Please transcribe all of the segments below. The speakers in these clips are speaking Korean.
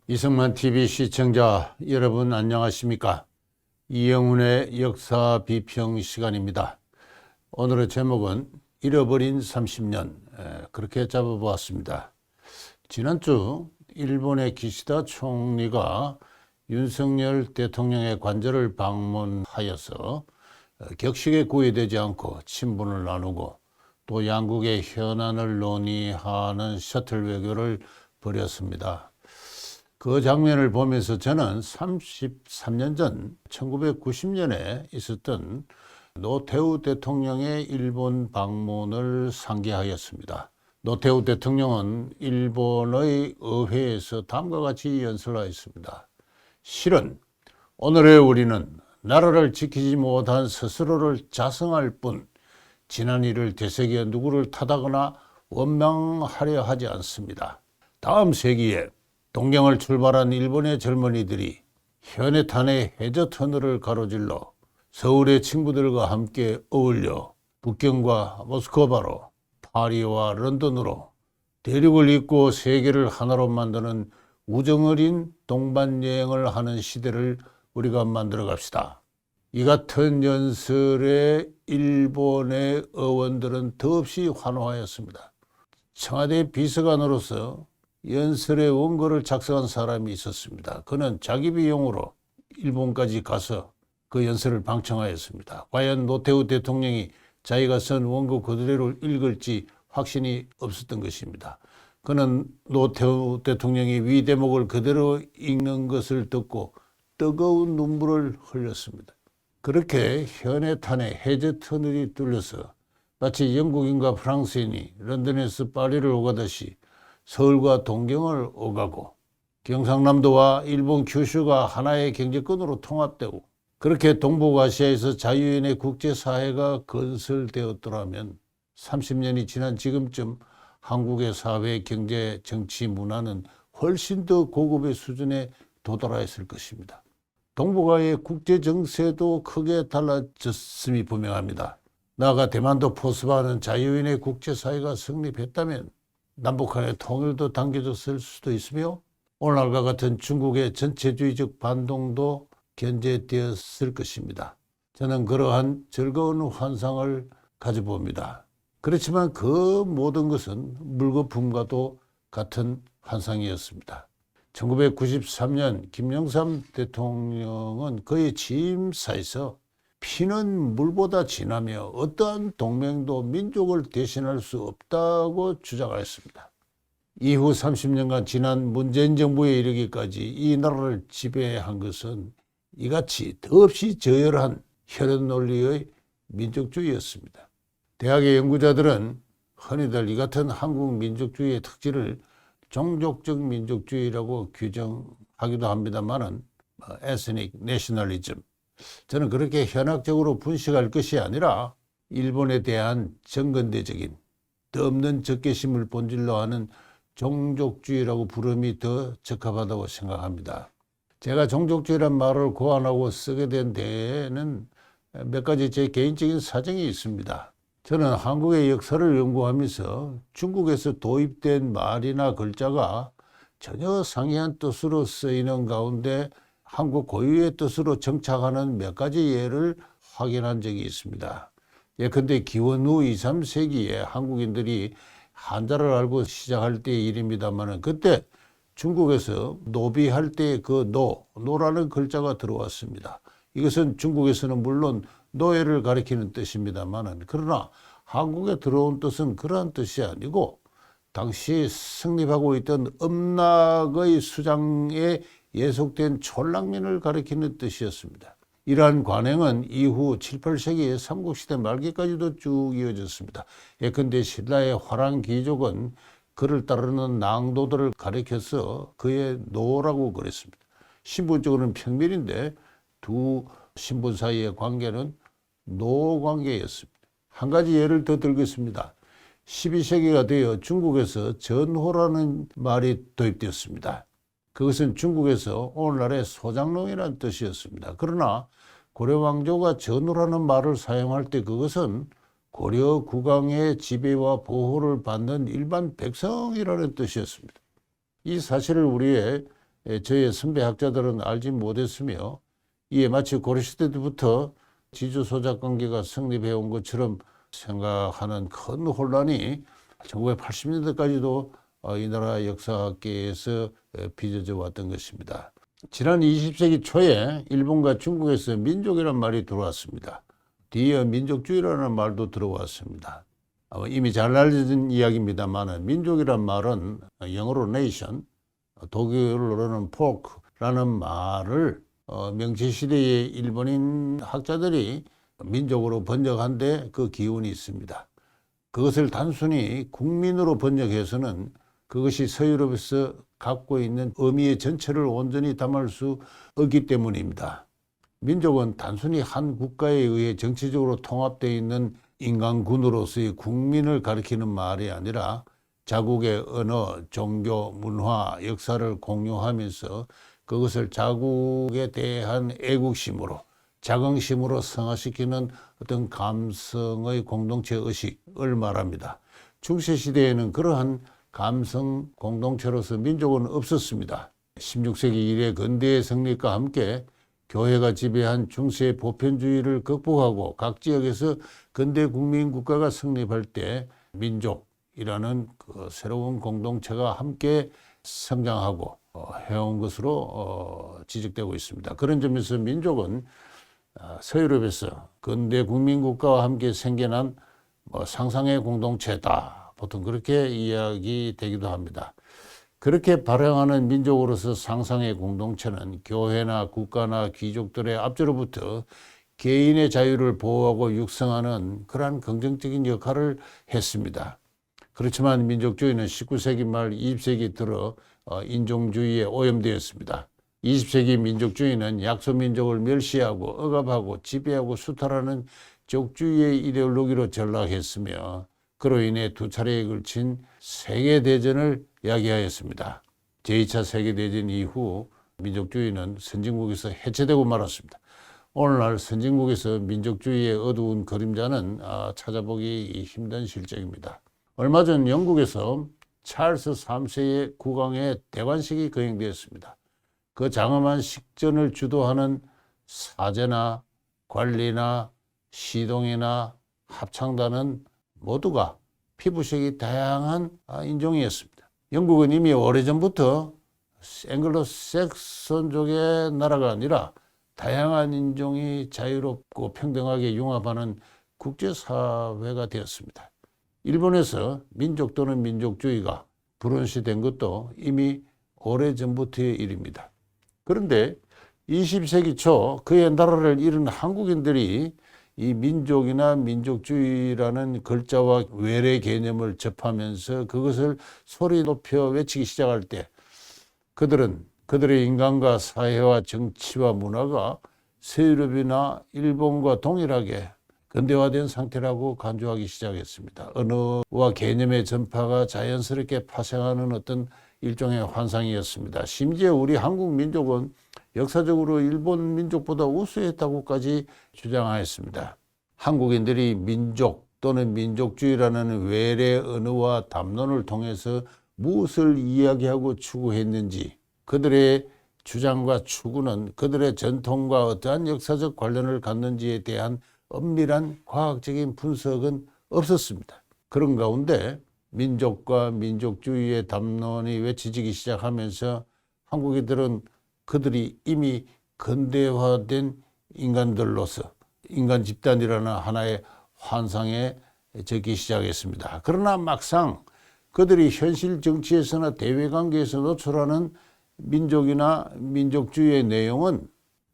이승만 TV 시청자 여러분 안녕하십니까? 이영훈의 역사 비평 시간입니다. 오늘의 제목은 잃어버린 30년 그렇게 잡아보았습니다. 지난주 일본의 기시다 총리가 윤석열 대통령의 관저를 방문하여서 격식에 구애되지 않고 친분을 나누고 또 양국의 현안을 논의하는 셔틀 외교를 벌였습니다. 그 장면을 보면서 저는 33년 전 1990년에 있었던 노태우 대통령의 일본 방문을 상기하였습니다. 노태우 대통령은 일본의 의회에서 다음과 같이 연설하였습니다. 실은 오늘의 우리는 나라를 지키지 못한 스스로를 자성할 뿐 지난 일을 되새겨 누구를 탓하거나 원망하려 하지 않습니다. 다음 세기에 동경을 출발한 일본의 젊은이들이 현해탄의 해저 터널을 가로질러 서울의 친구들과 함께 어울려 북경과 모스크바로 파리와 런던으로 대륙을 잇고 세계를 하나로 만드는 우정어린 동반여행을 하는 시대를 우리가 만들어 갑시다. 이 같은 연설에 일본의 의원들은 더없이 환호하였습니다. 청와대 비서관으로서 연설의 원고를 작성한 사람이 있었습니다. 그는 자기 비용으로 일본까지 가서 그 연설을 방청하였습니다. 과연 노태우 대통령이 자기가 쓴 원고 그대로 읽을지 확신이 없었던 것입니다. 그는 노태우 대통령이 위 대목을 그대로 읽는 것을 듣고 뜨거운 눈물을 흘렸습니다. 그렇게 현해탄의 해저 터널이 뚫려서 마치 영국인과 프랑스인이 런던에서 파리를 오가듯이 서울과 동경을 오가고 경상남도와 일본 규슈가 하나의 경제권으로 통합되고 그렇게 동북아시아에서 자유연의 국제사회가 건설되었더라면 30년이 지난 지금쯤 한국의 사회, 경제, 정치, 문화는 훨씬 더 고급의 수준에 도달하였을 것입니다. 동북아의 국제정세도 크게 달라졌음이 분명합니다. 나아가 대만도 포스바하는 자유연의 국제사회가 성립했다면 남북한의 통일도 당겨졌을 수도 있으며 오늘날과 같은 중국의 전체주의적 반동도 견제되었을 것입니다. 저는 그러한 즐거운 환상을 가져봅니다. 그렇지만 그 모든 것은 물거품과도 같은 환상이었습니다. 1993년 김영삼 대통령은 그의 취임사에서 피는 물보다 진하며 어떠한 동맹도 민족을 대신할 수 없다고 주장하였습니다. 이후 30년간 지난 문재인 정부에 이르기까지 이 나라를 지배한 것은 이같이 더없이 저열한 혈연 논리의 민족주의였습니다. 대학의 연구자들은 흔히들 이 같은 한국 민족주의의 특질을 종족적 민족주의라고 규정하기도 합니다만은 에스닉 내셔널리즘, 저는 그렇게 현학적으로 분식할 것이 아니라 일본에 대한 정근대적인 없는 적개심을 본질로 하는 종족주의라고 부름이 더 적합하다고 생각합니다. 제가 종족주의란 말을 고안하고 쓰게 된 데에는 몇 가지 제 개인적인 사정이 있습니다. 저는 한국의 역사를 연구하면서 중국에서 도입된 말이나 글자가 전혀 상이한 뜻으로 쓰이는 가운데 한국 고유의 뜻으로 정착하는 몇 가지 예를 확인한 적이 있습니다. 예컨대 기원 후 2, 3세기에 한국인들이 한자를 알고 시작할 때의 일입니다만 그때 중국에서 노비할 때 그 노라는 글자가 들어왔습니다. 이것은 중국에서는 물론 노예를 가리키는 뜻입니다만 그러나 한국에 들어온 뜻은 그러한 뜻이 아니고 당시 성립하고 있던 음락의 수장에 예속된 촌랑민을 가리키는 뜻이었습니다. 이러한 관행은 이후 7, 8세기의 삼국시대 말기까지도 쭉 이어졌습니다. 예컨대 신라의 화랑귀족은 그를 따르는 낭도들을 가리켜서 그의 노라고 그랬습니다. 신분적으로는 평민인데 두 신분 사이의 관계는 노관계였습니다. 한 가지 예를 더 들겠습니다. 12세기가 되어 중국에서 전호라는 말이 도입되었습니다. 그것은 중국에서 오늘날의 소장농이라는 뜻이었습니다. 그러나 고려 왕조가 전호라는 말을 사용할 때 그것은 고려 국왕의 지배와 보호를 받는 일반 백성이라는 뜻이었습니다. 이 사실을 우리의 저의 선배 학자들은 알지 못했으며 이에 마치 고려시대 때부터 지주소작 관계가 성립해 온 것처럼 생각하는 큰 혼란이 1980년대까지도 이 나라 역사학계에서 빚어져 왔던 것입니다. 지난 20세기 초에 일본과 중국에서 민족이라는 말이 들어왔습니다. 뒤에 민족주의라는 말도 들어왔습니다. 이미 잘 알려진 이야기입니다만 민족이란 말은 영어로 nation, 독일어로는 folk라는 말을 명치시대의 일본인 학자들이 민족으로 번역한 데 그 기운이 있습니다. 그것을 단순히 국민으로 번역해서는 그것이 서유럽에서 갖고 있는 의미의 전체를 온전히 담을 수 없기 때문입니다. 민족은 단순히 한 국가에 의해 정치적으로 통합되어 있는 인간군으로서의 국민을 가리키는 말이 아니라 자국의 언어, 종교, 문화, 역사를 공유하면서 그것을 자국에 대한 애국심으로, 자긍심으로 성화시키는 어떤 감성의 공동체 의식을 말합니다. 중세시대에는 그러한 감성 공동체로서 민족은 없었습니다. 16세기 이래 근대의 성립과 함께 교회가 지배한 중세 보편주의를 극복하고 각 지역에서 근대 국민국가가 성립할 때 민족이라는 그 새로운 공동체가 함께 성장하고 해온 것으로 지적되고 있습니다. 그런 점에서 민족은 서유럽에서 근대 국민국가와 함께 생겨난 상상의 공동체다. 보통 그렇게 이야기되기도 합니다. 그렇게 발행하는 민족으로서 상상의 공동체는 교회나 국가나 귀족들의 압제로부터 개인의 자유를 보호하고 육성하는 그러한 긍정적인 역할을 했습니다. 그렇지만 민족주의는 19세기 말 20세기 들어 인종주의에 오염되었습니다. 20세기 민족주의는 약소민족을 멸시하고 억압하고 지배하고 수탈하는 적주의의 이데올로기로 전락했으며 그로 인해 두 차례에 걸친 세계대전을 야기하였습니다. 제2차 세계대전 이후 민족주의는 선진국에서 해체되고 말았습니다. 오늘날 선진국에서 민족주의의 어두운 그림자는 찾아보기 힘든 실정입니다. 얼마 전 영국에서 찰스 3세의 국왕의 대관식이 거행되었습니다. 그 장엄한 식전을 주도하는 사제나 관리나 시동이나 합창단은 모두가 피부색이 다양한 인종이었습니다. 영국은 이미 오래전부터 앵글로색선족의 나라가 아니라 다양한 인종이 자유롭고 평등하게 융합하는 국제사회가 되었습니다. 일본에서 민족 또는 민족주의가 불온시된 것도 이미 오래전부터의 일입니다. 그런데 20세기 초 그의 나라를 잃은 한국인들이 이 민족이나 민족주의라는 글자와 외래 개념을 접하면서 그것을 소리 높여 외치기 시작할 때 그들은 그들의 인간과 사회와 정치와 문화가 서유럽이나 일본과 동일하게 근대화된 상태라고 간주하기 시작했습니다. 언어와 개념의 전파가 자연스럽게 파생하는 어떤 일종의 환상이었습니다. 심지어 우리 한국 민족은 역사적으로 일본 민족보다 우수했다고까지 주장하였습니다. 한국인들이 민족 또는 민족주의라는 외래 언어와 담론을 통해서 무엇을 이야기하고 추구했는지 그들의 주장과 추구는 그들의 전통과 어떠한 역사적 관련을 갖는지에 대한 엄밀한 과학적인 분석은 없었습니다. 그런 가운데 민족과 민족주의의 담론이 외쳐지기 시작하면서 한국인들은 그들이 이미 근대화된 인간들로서 인간 집단이라는 하나의 환상에 적기 시작했습니다. 그러나 막상 그들이 현실 정치에서나 대외관계에서 노출하는 민족이나 민족주의의 내용은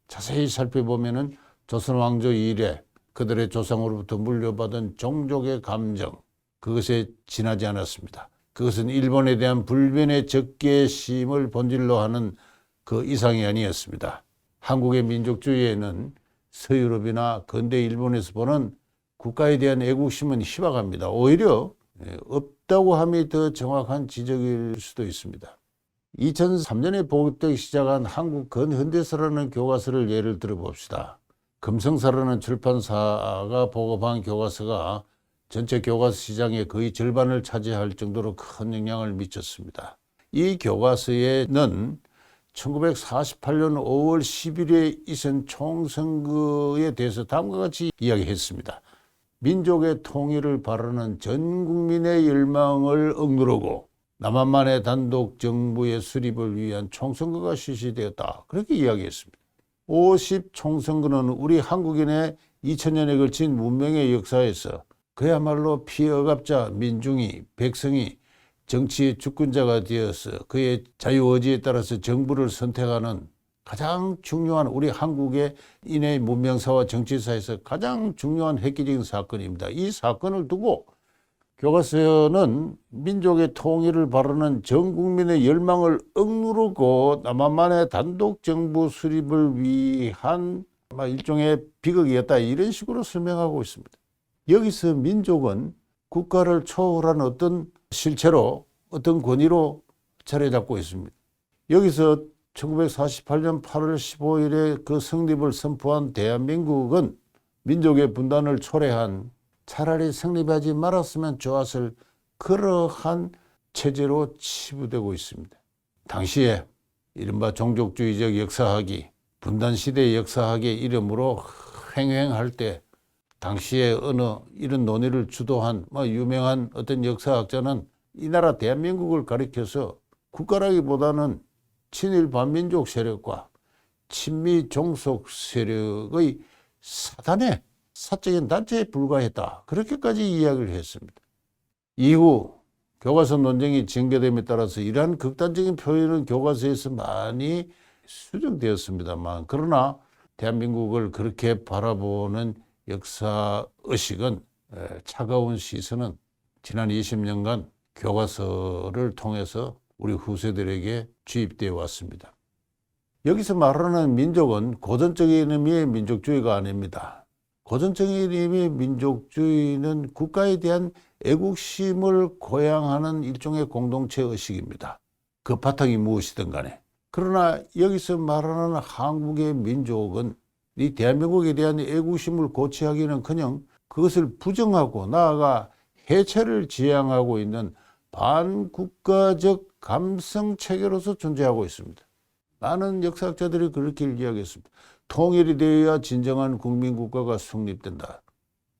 자세히 살펴보면 조선 왕조 이래 그들의 조상으로부터 물려받은 종족의 감정, 그것에 지나지 않았습니다. 그것은 일본에 대한 불변의 적개심을 본질로 하는 그 이상이 아니었습니다. 한국의 민족주의에는 서유럽이나 근대 일본에서 보는 국가에 대한 애국심은 희박합니다. 오히려 없다고 함이 더 정확한 지적일 수도 있습니다. 2003년에 보급되기 시작한 한국 근현대사라는 교과서를 예를 들어 봅시다. 금성사라는 출판사가 보급한 교과서가 전체 교과서 시장의 거의 절반을 차지할 정도로 큰 영향을 미쳤습니다. 이 교과서에는 1948년 5월 10일에 있은 총선거에 대해서 다음과 같이 이야기했습니다. 민족의 통일을 바라는 전 국민의 열망을 억누르고 남한만의 단독 정부의 수립을 위한 총선거가 실시되었다. 그렇게 이야기했습니다. 50 총선거는 우리 한국인의 2000년에 걸친 문명의 역사에서 그야말로 피어갑자 민중이, 백성이 정치의 주권자가 되어서 그의 자유의지에 따라서 정부를 선택하는 가장 중요한 우리 한국의 인의 문명사와 정치사에서 가장 중요한 획기적인 사건입니다. 이 사건을 두고 교과서는 민족의 통일을 바라는 전 국민의 열망을 억누르고 남한만의 단독 정부 수립을 위한 일종의 비극이었다, 이런 식으로 설명하고 있습니다. 여기서 민족은 국가를 초월한 어떤 실체로, 어떤 권위로 자리 잡고 있습니다. 여기서 1948년 8월 15일에 그 성립을 선포한 대한민국은 민족의 분단을 초래한, 차라리 성립하지 말았으면 좋았을 그러한 체제로 치부되고 있습니다. 당시에 이른바 종족주의적 역사학이 분단시대 역사학의 이름으로 횡행할 때 당시에 어느 이런 논의를 주도한 유명한 어떤 역사학자는 이 나라 대한민국을 가리켜서 국가라기보다는 친일 반민족 세력과 친미 종속 세력의 사단의 사적인 단체에 불과했다, 그렇게까지 이야기를 했습니다. 이후 교과서 논쟁이 전개됨에 따라서 이러한 극단적인 표현은 교과서에서 많이 수정되었습니다만, 그러나 대한민국을 그렇게 바라보는 역사의식은, 차가운 시선은 지난 20년간 교과서를 통해서 우리 후세들에게 주입되어 왔습니다. 여기서 말하는 민족은 고전적인 의미의 민족주의가 아닙니다. 고전적인 의미의 민족주의는 국가에 대한 애국심을 고양하는 일종의 공동체 의식입니다. 그 바탕이 무엇이든 간에. 그러나 여기서 말하는 한국의 민족은 이 대한민국에 대한 애국심을 고취하기는커녕 그것을 부정하고 나아가 해체를 지향하고 있는 반국가적 감성체계로서 존재하고 있습니다. 많은 역사학자들이 그렇게 이야기했습니다. 통일이 되어야 진정한 국민국가가 성립된다.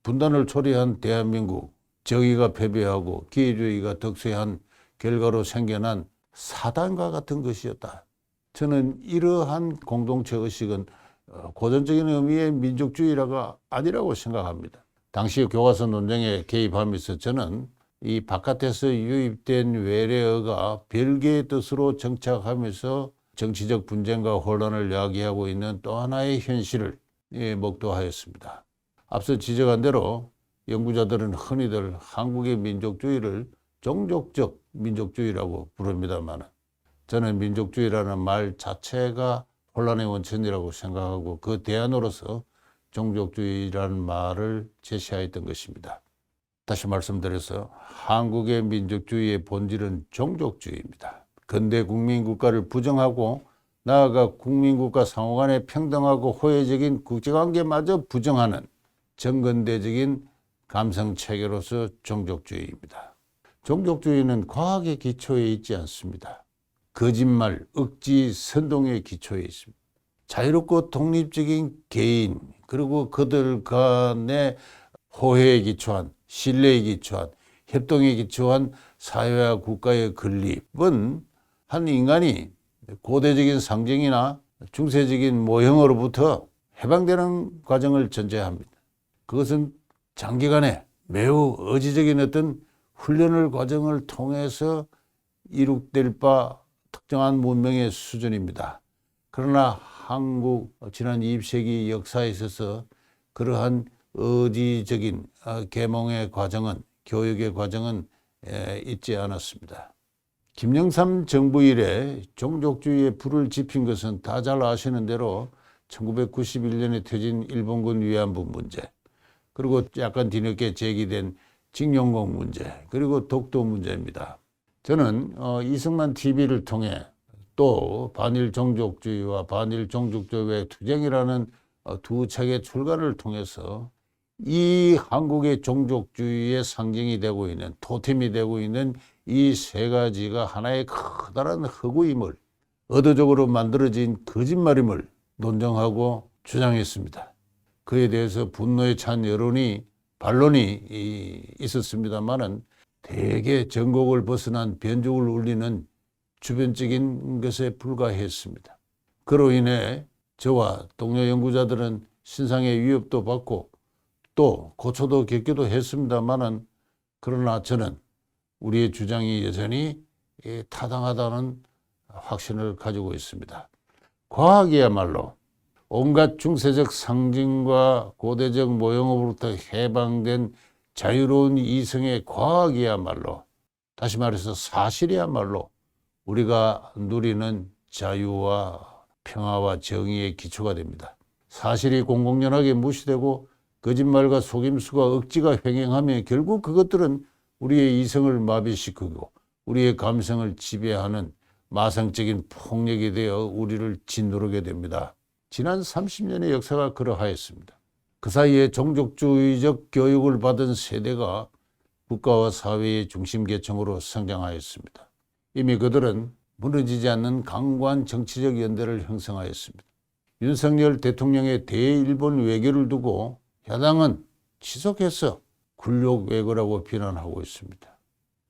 분단을 초래한 대한민국, 정의가 패배하고 기회주의가 득세한 결과로 생겨난 사단과 같은 것이었다. 저는 이러한 공동체 의식은 고전적인 의미의 민족주의가 아니라고 생각합니다. 당시 교과서 논쟁에 개입하면서 저는 이 바깥에서 유입된 외래어가 별개의 뜻으로 정착하면서 정치적 분쟁과 혼란을 야기하고 있는 또 하나의 현실을 목도하였습니다. 앞서 지적한 대로 연구자들은 흔히들 한국의 민족주의를 종족적 민족주의라고 부릅니다만, 저는 민족주의라는 말 자체가 혼란의 원천이라고 생각하고 그 대안으로서 종족주의라는 말을 제시하였던 것입니다. 다시 말씀드려서 한국의 민족주의의 본질은 종족주의입니다. 근대 국민국가를 부정하고 나아가 국민국가 상호간의 평등하고 호혜적인 국제관계마저 부정하는 정근대적인 감성체계로서 종족주의입니다. 종족주의는 과학의 기초에 있지 않습니다. 거짓말, 억지, 선동의 기초에 있습니다. 자유롭고 독립적인 개인, 그리고 그들 간의 호혜에 기초한, 신뢰에 기초한, 협동에 기초한 사회와 국가의 건립은 한 인간이 고대적인 상징이나 중세적인 모형으로부터 해방되는 과정을 전제합니다. 그것은 장기간의 매우 의지적인 어떤 훈련을 과정을 통해서 이룩될 바 특정한 문명의 수준입니다. 그러나 한국 지난 20세기 역사에 있어서 그러한 의지적인 계몽의 과정은, 교육의 과정은 있지 않았습니다. 김영삼 정부 이래 종족주의에 불을 지핀 것은 다 잘 아시는 대로 1991년에 터진 일본군 위안부 문제, 그리고 약간 뒤늦게 제기된 징용공 문제, 그리고 독도 문제입니다. 저는 이승만 TV를 통해 또 반일 종족주의와 반일 종족주의의 투쟁이라는 두 책의 출간을 통해서 이 한국의 종족주의의 상징이 되고 있는, 토템이 되고 있는 이 세 가지가 하나의 커다란 허구임을 의도적으로 만들어진 거짓말임을 논정하고 주장했습니다. 그에 대해서 분노에 찬 반론이 있었습니다만은 대개 전곡을 벗어난 변죽을 울리는 주변적인 것에 불과했습니다. 그로 인해 저와 동료 연구자들은 신상의 위협도 받고 또 고초도 겪기도 했습니다만은 그러나 저는 우리의 주장이 여전히 타당하다는 확신을 가지고 있습니다. 과학이야말로 온갖 중세적 상징과 고대적 모형으로부터 해방된 자유로운 이성의 과학이야말로, 다시 말해서 사실이야말로 우리가 누리는 자유와 평화와 정의의 기초가 됩니다. 사실이 공공연하게 무시되고 거짓말과 속임수가 억지가 횡행하며 결국 그것들은 우리의 이성을 마비시키고 우리의 감성을 지배하는 마상적인 폭력이 되어 우리를 짓누르게 됩니다. 지난 30년의 역사가 그러하였습니다. 그 사이에 종족주의적 교육을 받은 세대가 국가와 사회의 중심 계층으로 성장하였습니다. 이미 그들은 무너지지 않는 강고한 정치적 연대를 형성하였습니다. 윤석열 대통령의 대일본 외교를 두고 야당은 지속해서 굴욕 외교라고 비난하고 있습니다.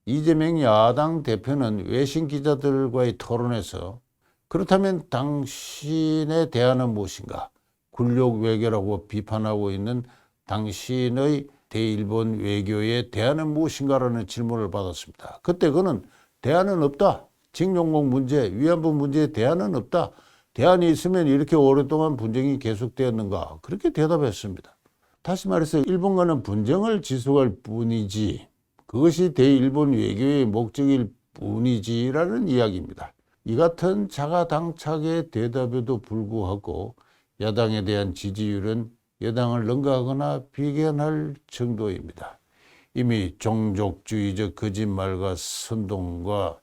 이재명 야당 대표는 외신 기자들과의 토론에서 그렇다면 당신의 대안은 무엇인가? 굴욕 외교라고 비판하고 있는 당신의 대일본 외교의 대안은 무엇인가라는 질문을 받았습니다. 그때 그는 대안은 없다. 징용공 문제, 위안부 문제에 대안은 없다. 대안이 있으면 이렇게 오랫동안 분쟁이 계속되었는가? 그렇게 대답했습니다. 다시 말해서 일본과는 분쟁을 지속할 뿐이지 그것이 대일본 외교의 목적일 뿐이지라는 이야기입니다. 이 같은 자가당착의 대답에도 불구하고 야당에 대한 지지율은 여당을 능가하거나 비견할 정도입니다. 이미 종족주의적 거짓말과 선동과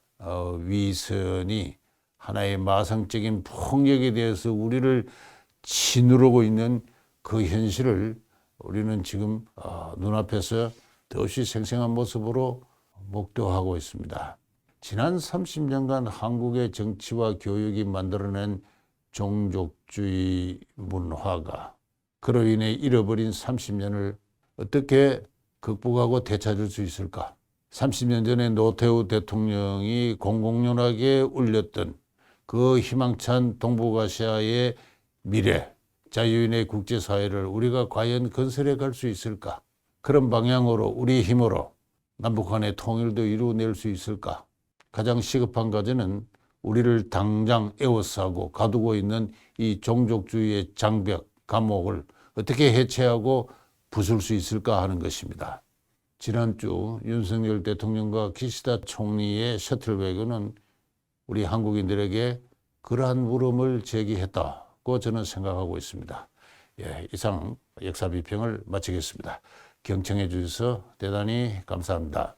위선이 하나의 마상적인 폭력에 대해서 우리를 짓누르고 있는 그 현실을 우리는 지금 눈앞에서 더없이 생생한 모습으로 목도하고 있습니다. 지난 30년간 한국의 정치와 교육이 만들어낸 종족주의 문화가 그로 인해 잃어버린 30년을 어떻게 극복하고 되찾을 수 있을까? 30년 전에 노태우 대통령이 공공연하게 울렸던 그 희망찬 동북아시아의 미래, 자유인의 국제사회를 우리가 과연 건설해 갈 수 있을까? 그런 방향으로 우리 힘으로 남북 간의 통일도 이루어낼 수 있을까? 가장 시급한 과제는 우리를 당장 에워싸고 가두고 있는 이 종족주의의 장벽, 감옥을 어떻게 해체하고 부술 수 있을까 하는 것입니다. 지난주 윤석열 대통령과 기시다 총리의 셔틀 외교는 우리 한국인들에게 그러한 물음을 제기했다고 저는 생각하고 있습니다. 이상 역사비평을 마치겠습니다. 경청해 주셔서 대단히 감사합니다.